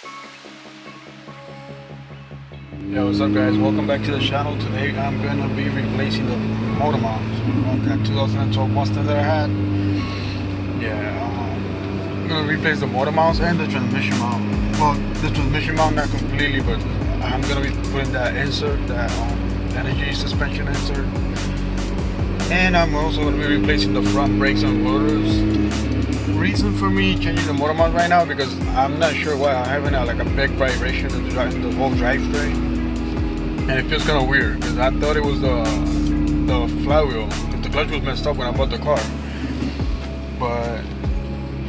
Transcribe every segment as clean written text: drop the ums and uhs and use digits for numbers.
Yo, what's up guys, welcome back to the channel. Today I'm going to be replacing the motor mounts on that 2012 Mustang that I had. I'm going to replace the motor mounts and the transmission mount. Well, the transmission mount not completely, but I'm going to be putting that insert, that energy suspension insert. And I'm also going to be replacing the front brakes and rotors. Reason for me changing the motor mount right now, because I'm not sure why I'm having like a big vibration in the whole drivetrain. And it feels kind of weird because I thought it was the flywheel. The clutch was messed up when I bought the car,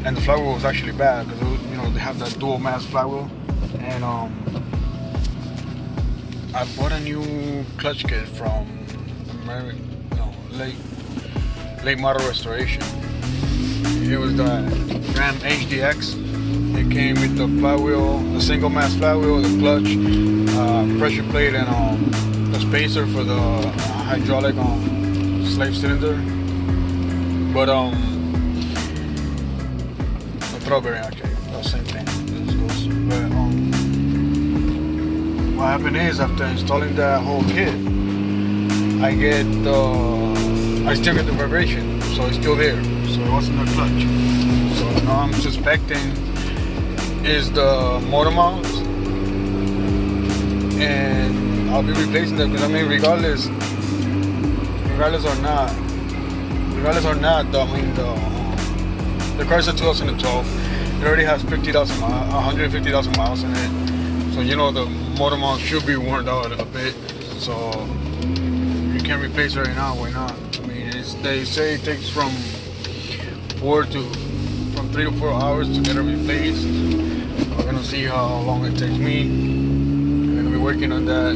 and the flywheel was actually bad because they have that dual mass flywheel. And I bought a new clutch kit from late model restoration. It was the Ram HDX. It came with the flywheel, the single mass flywheel, the clutch, pressure plate, and the spacer for the hydraulic slave cylinder. But the throw bearing actually, the same thing. But what happened is, after installing that whole kit, I still get the vibration, so it's still there. So it wasn't the clutch. So now I'm suspecting is the motor mounts, and I'll be replacing them because regardless or not, the car's a 2012. It already has 150,000 miles in it. So the motor mount should be worn out a little bit. So you can't replace it right now. Why not? They say it takes from 3 to 4 hours to get it replaced. We're gonna see how long it takes me. I'm gonna be working on that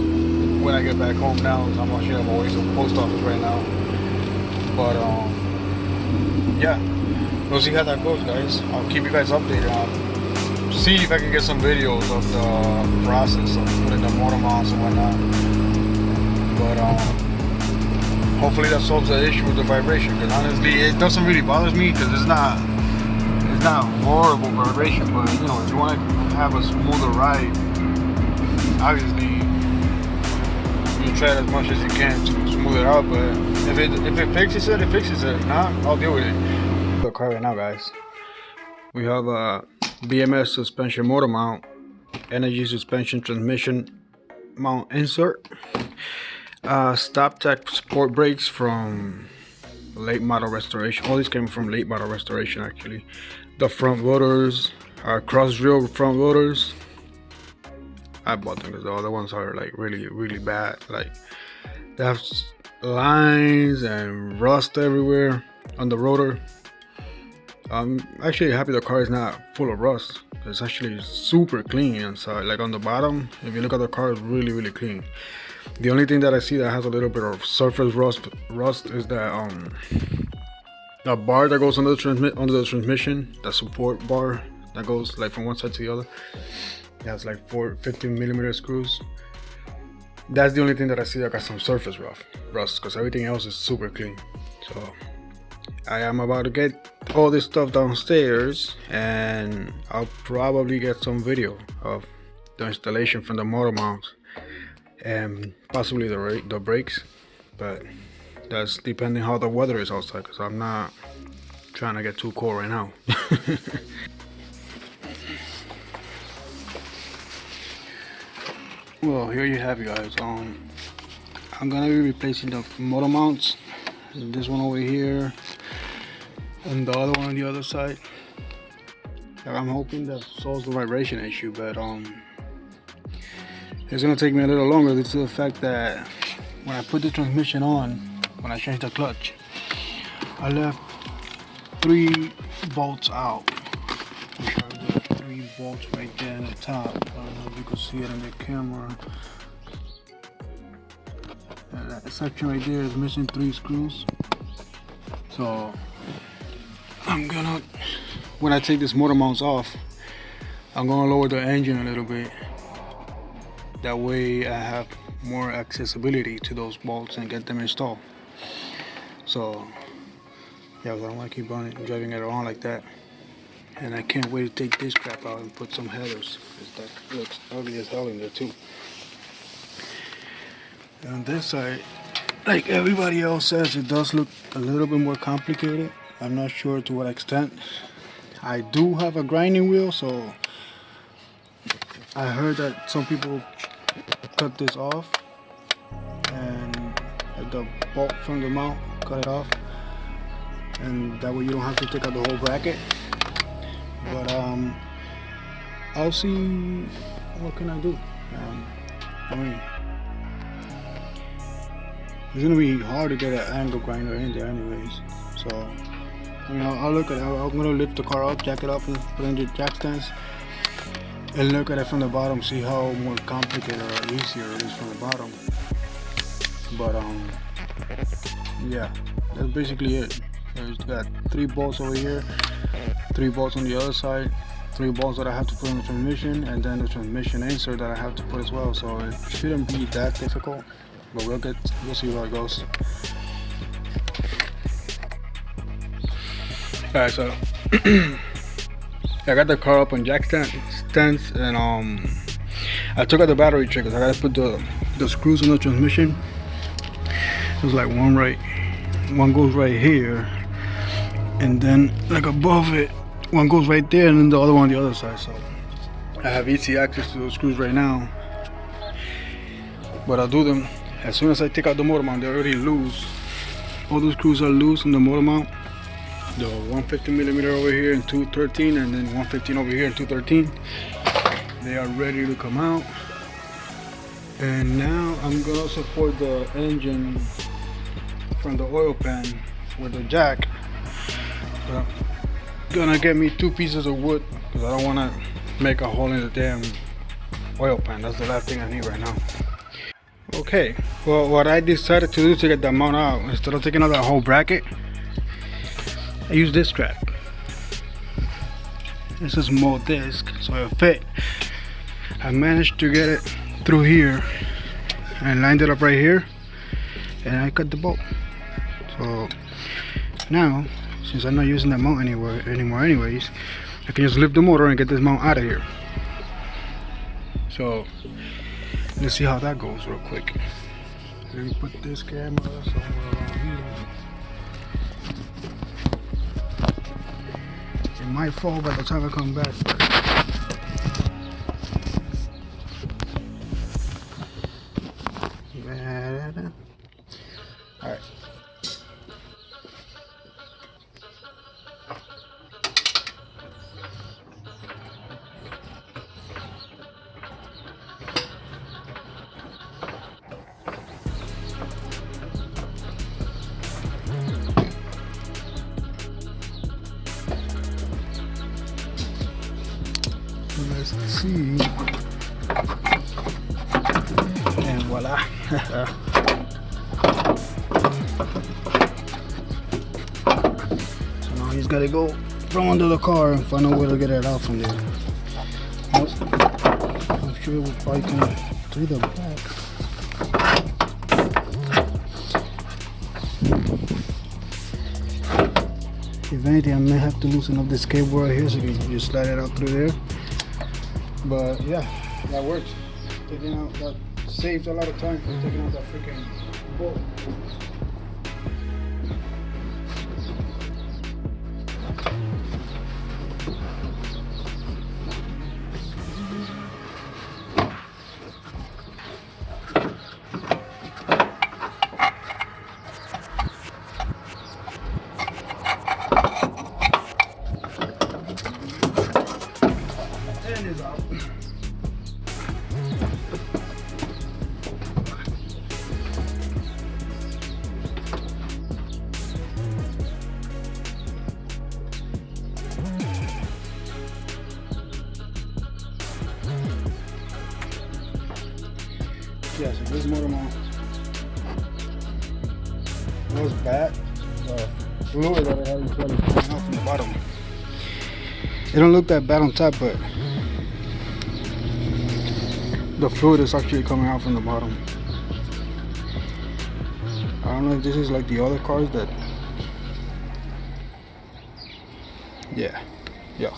when I get back home now. I'm actually on my way to the post office right now. But we'll see how that goes, guys. I'll keep you guys updated. I'll see if I can get some videos of the process of putting the motor mounts and whatnot. But hopefully that solves the issue with the vibration, because honestly it doesn't really bother me because it's not horrible vibration. But if you want to have a smoother ride, obviously you try as much as you can to smooth it out. But if it fixes it, it fixes it. If not, I'll deal with it. The car right now, guys, we have a BMS suspension motor mount, energy suspension transmission mount insert, stop tech sport brakes from late model restoration. All these came from late model restoration actually. The front rotors are cross drill front rotors. I bought them because the other ones are like really bad. Like they have lines and rust everywhere on the rotor. I'm actually happy the car is not full of rust. It's actually super clean inside. Like on the bottom, if you look at the car, it's really clean. The only thing that I see that has a little bit of surface rust is that the bar that goes under the transmission, the support bar that goes like from one side to the other. It has like 15mm screws. That's the only thing that I see that got some surface rust, because everything else is super clean. So I am about to get all this stuff downstairs, and I'll probably get some video of the installation from the motor mounts and possibly the brakes, but that's depending how the weather is outside, because I'm not trying to get too cold right now. Well, here you have it, guys. I'm gonna be replacing the motor mounts, this one over here and the other one on the other side. I'm hoping that solves the vibration issue, but it's gonna take me a little longer due to the fact that when I put the transmission on, when I changed the clutch, I left 3 bolts out. I'm sure there's 3 bolts right there in the top. I don't know if you can see it in the camera. That section right there is missing 3 screws. So when I take this motor mounts off, I'm gonna lower the engine a little bit. That way I have more accessibility to those bolts and get them installed. So yeah, I don't want to keep driving it around like that. And I can't wait to take this crap out and put some headers, because that looks ugly as hell in there too. And on this side, like everybody else says, it does look a little bit more complicated. I'm not sure to what extent. I do have a grinding wheel, so I heard that some people cut this off and like the bolt from the mount, cut it off, and that way you don't have to take out the whole bracket. But I'll see what can I do. I mean, it's gonna be hard to get an angle grinder in there anyways. So I mean, I'll look at it. I'm gonna lift the car up, jack it up, and put it in the jack stands, and look at it from the bottom, see how more complicated or easier it is from the bottom. But yeah, that's basically it. So it's got 3 bolts over here, 3 bolts on the other side, 3 bolts that I have to put on the transmission, and then the transmission insert that I have to put as well. So it shouldn't be that difficult, but we'll see how it goes. Alright, so I got the car up on jack stands, and I took out the battery triggers. I gotta put the screws on the transmission. There's like one goes right here, and then like above it, one goes right there, and then the other one on the other side. So I have easy access to those screws right now, but I'll do them as soon as I take out the motor mount. They're already loose. All the screws are loose on the motor mount. The 150mm over here and 213, and then 115 over here and 213. They are ready to come out. And now I'm gonna support the engine from the oil pan with the jack. So gonna get me 2 pieces of wood, because I don't want to make a hole in the damn oil pan. That's the last thing I need right now. Okay, well, what I decided to do to get that mount out, instead of taking out that whole bracket, I use this strap. This is a small disc, so it'll fit. I managed to get it through here and lined it up right here, and I cut the bolt. So now, since I'm not using that mount anymore anyways, I can just lift the motor and get this mount out of here. So let's see how that goes real quick. Let me put this camera somewhere around here. It might fall by the time I come back. Alright. Let's see. And voila. So now he's got to go from under the car and find a way to get it out from there. I'm sure we'll probably come through the back. If anything, I may have to loosen up this cable right here so you can just slide it out through there. But yeah, that works. Taking out that saves a lot of time for taking out that freaking bolt. And it's out. Yeah, so this motor mount was bad. The fluid that it had is coming out from the bottom. It don't look that bad on top, but the fluid is actually coming out from the bottom. I don't know if this is like the other cars that, yeah. Yeah.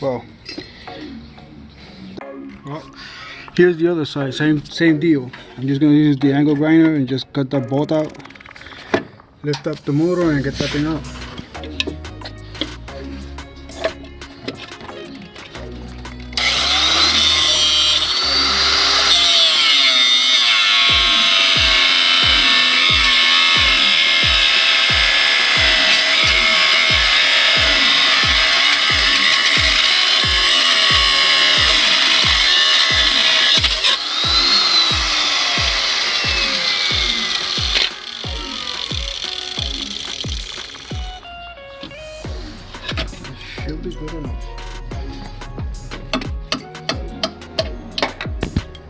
Well, here's the other side. Same deal. I'm just gonna use the angle grinder and just cut that bolt out, lift up the motor, and get that thing out. Should be good enough.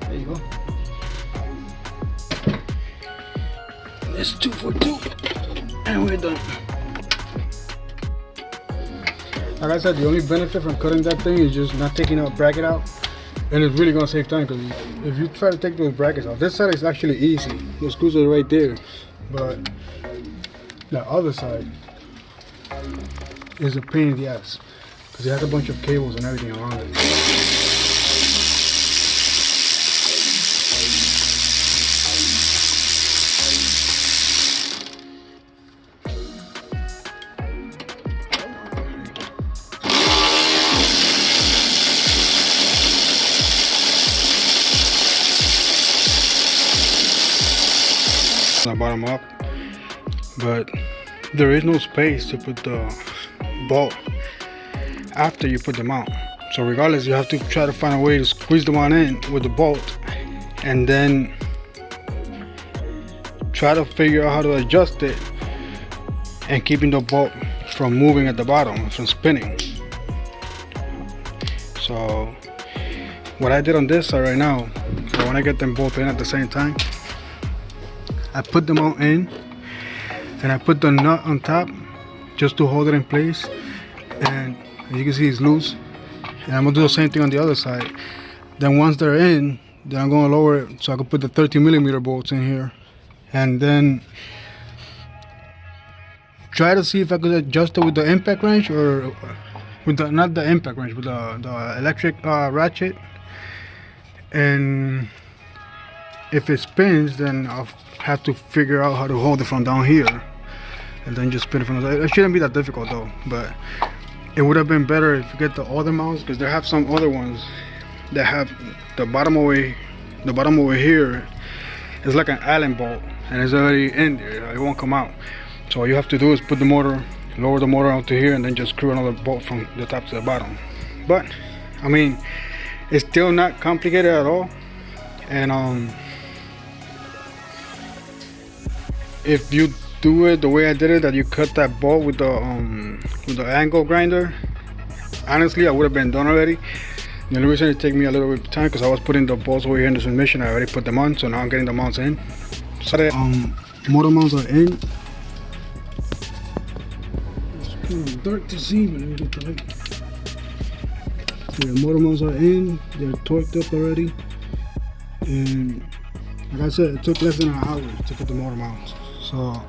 There you go. It's 2 for 2, and we're done. Like I said, the only benefit from cutting that thing is just not taking a bracket out, and it's really gonna save time, because if you try to take those brackets out, this side is actually easy. The screws are right there, but the other side is a pain in the ass, because it has a bunch of cables and everything around it. I bottom up, but there is no space to put the bolt after you put them out. So regardless, you have to try to find a way to squeeze them on in with the bolt, and then try to figure out how to adjust it and keeping the bolt from moving at the bottom, from spinning. So what I did on this side right now, so when I get them both in at the same time, I put them all in, and I put the nut on top just to hold it in place, and as you can see, it's loose. And I'm gonna do the same thing on the other side. Then once they're in, then I'm gonna lower it so I can put the 13mm bolts in here, and then try to see if I could adjust it with the impact wrench, or with the, not the impact wrench, with the electric ratchet. And if it spins, then I'll have to figure out how to hold it from down here, and then just spin it from the side. It shouldn't be that difficult though, but it would have been better if you get the other mounts, because they have some other ones that have the bottom over here is like an Allen bolt, and it's already in there. It won't come out. So all you have to do is put the motor, lower the motor onto here, and then just screw another bolt from the top to the bottom. But I mean, it's still not complicated at all. And if you do it the way I did it, that you cut that bolt with the angle grinder, honestly I would have been done already. The only reason it took me a little bit of time because I was putting the bolts over here in the transmission. I already put them on, so now I'm getting the mounts in. So the motor mounts are in. It's kind of dark to see, but let me get the light. So the motor mounts are in, they're torqued up already, and like I said, it took less than an hour to put the motor mounts. So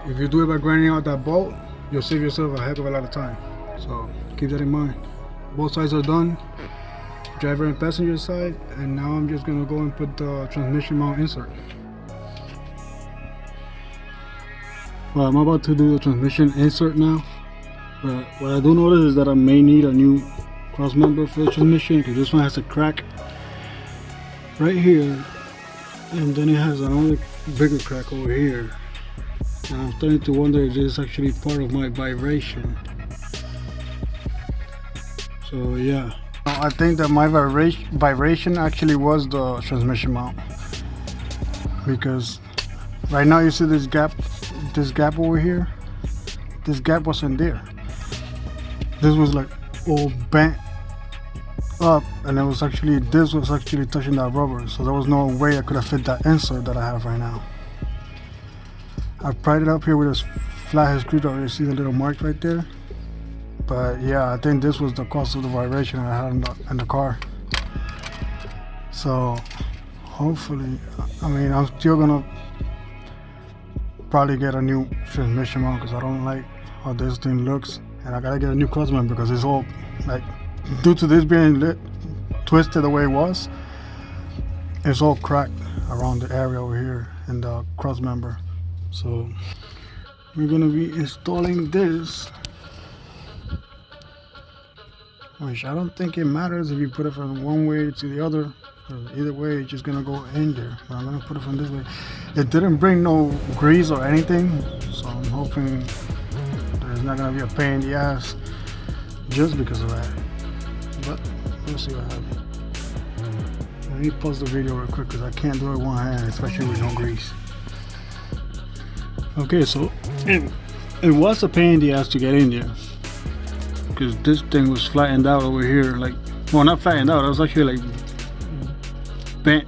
if you do it by grinding out that bolt, you'll save yourself a heck of a lot of time. So keep that in mind. Both sides are done, driver and passenger side, and now I'm just gonna go and put the transmission mount insert. Well, I'm about to do the transmission insert now, but what I do notice is that I may need a new cross member for the transmission, because this one has a crack right here, and then it has another bigger crack over here. And I'm starting to wonder if this is actually part of my vibration. So yeah, I think that my vibration actually was the transmission mount, because right now you see this gap over here. This gap wasn't there. This was like all bent up, and this was actually touching that rubber, so there was no way I could have fit that insert that I have right now. I pried it up here with a flathead screwdriver. You see the little marks right there. But yeah, I think this was the cause of the vibration I had in the car. So hopefully, I mean, I'm still gonna probably get a new transmission mount, because I don't like how this thing looks. and I gotta get a new cross member because it's all like, due to this being twisted the way it was, it's all cracked around the area over here in the cross member. So we're gonna be installing this, which I don't think it matters if you put it from one way to the other. Either way, it's just gonna go in there. But I'm gonna put it from this way. It didn't bring no grease or anything, so I'm hoping there's not gonna be a pain in the ass just because of that. But we'll see what happens. Let me pause the video real quick because I can't do it with one hand, especially with no grease. Okay, so it was a pain in the ass to get in there because this thing was flattened out over here. Like, well, not flattened out, it was actually like bent.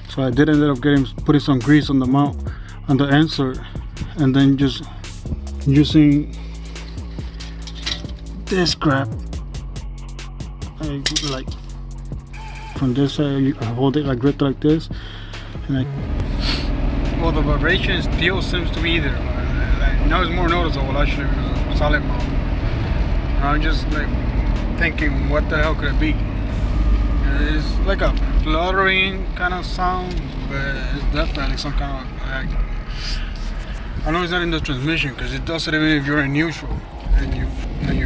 So I did end up putting some grease on the mount, on the insert, and then just using this crap, like from this side, you can hold it like grip like this, and well, the vibration still seems to be there. Like, now it's more noticeable actually because of solid mount. I'm just like thinking, what the hell could it be? It's like a fluttering kind of sound, but it's definitely some kind of like, I know it's not in the transmission because it does it even if you're in neutral and you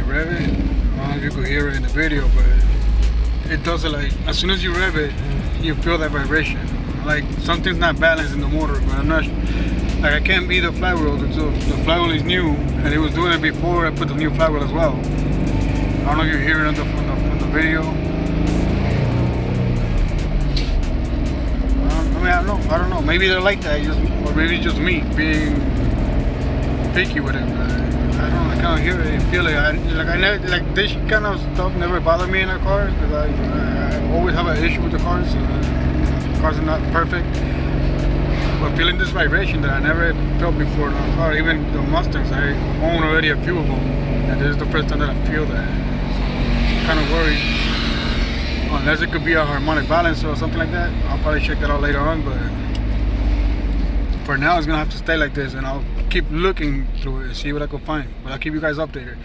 rev it. I don't know if you could hear it in the video, but it does it like as soon as you rev it, you feel that vibration. Like something's not balanced in the motor, but I'm not like, I can't be the flywheel until the flywheel is new, and it was doing it before I put the new flywheel as well. I don't know if you hear it on the video. I don't know. Maybe they're like that, or maybe it's just me being picky with it. But I don't know. I kind of hear it and feel it. Like this kind of stuff never bothered me in a car because I always have an issue with the cars. Cars are not perfect, but feeling this vibration that I never felt before in a car, even the Mustangs, I own already a few of them, and this is the first time that I feel that. So I'm kind of worried. Unless it could be a harmonic balancer or something like that. I'll probably check that out later on, but for now it's gonna have to stay like this, and I'll keep looking through it and see what I can find. But I'll keep you guys updated.